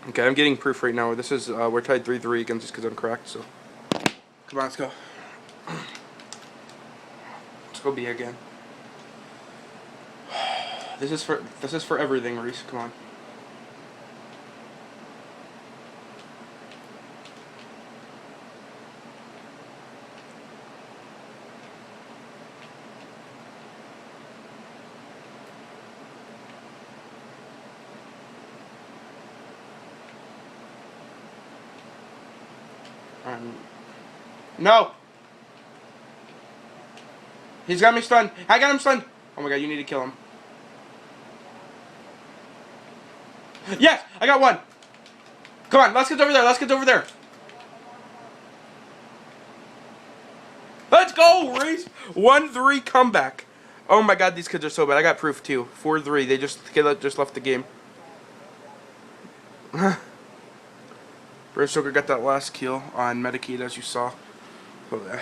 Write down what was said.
Okay, I'm getting proof right now. This is, we're tied 3-3 against this because I'm correct, so. Come on, let's go. Let's go B again. This is for everything, Reese. Come on. No! He's got me stunned. I got him stunned. Oh my god, you need to kill him. Yes! I got one! Come on, let's get over there. Let's get over there. Let's go, Reese! 1-3 comeback. Oh my god, these kids are so bad. I got proof too. 4-3. They just left the game. Brave Joker got that last kill on Medicaid, as you saw. Oh, yeah.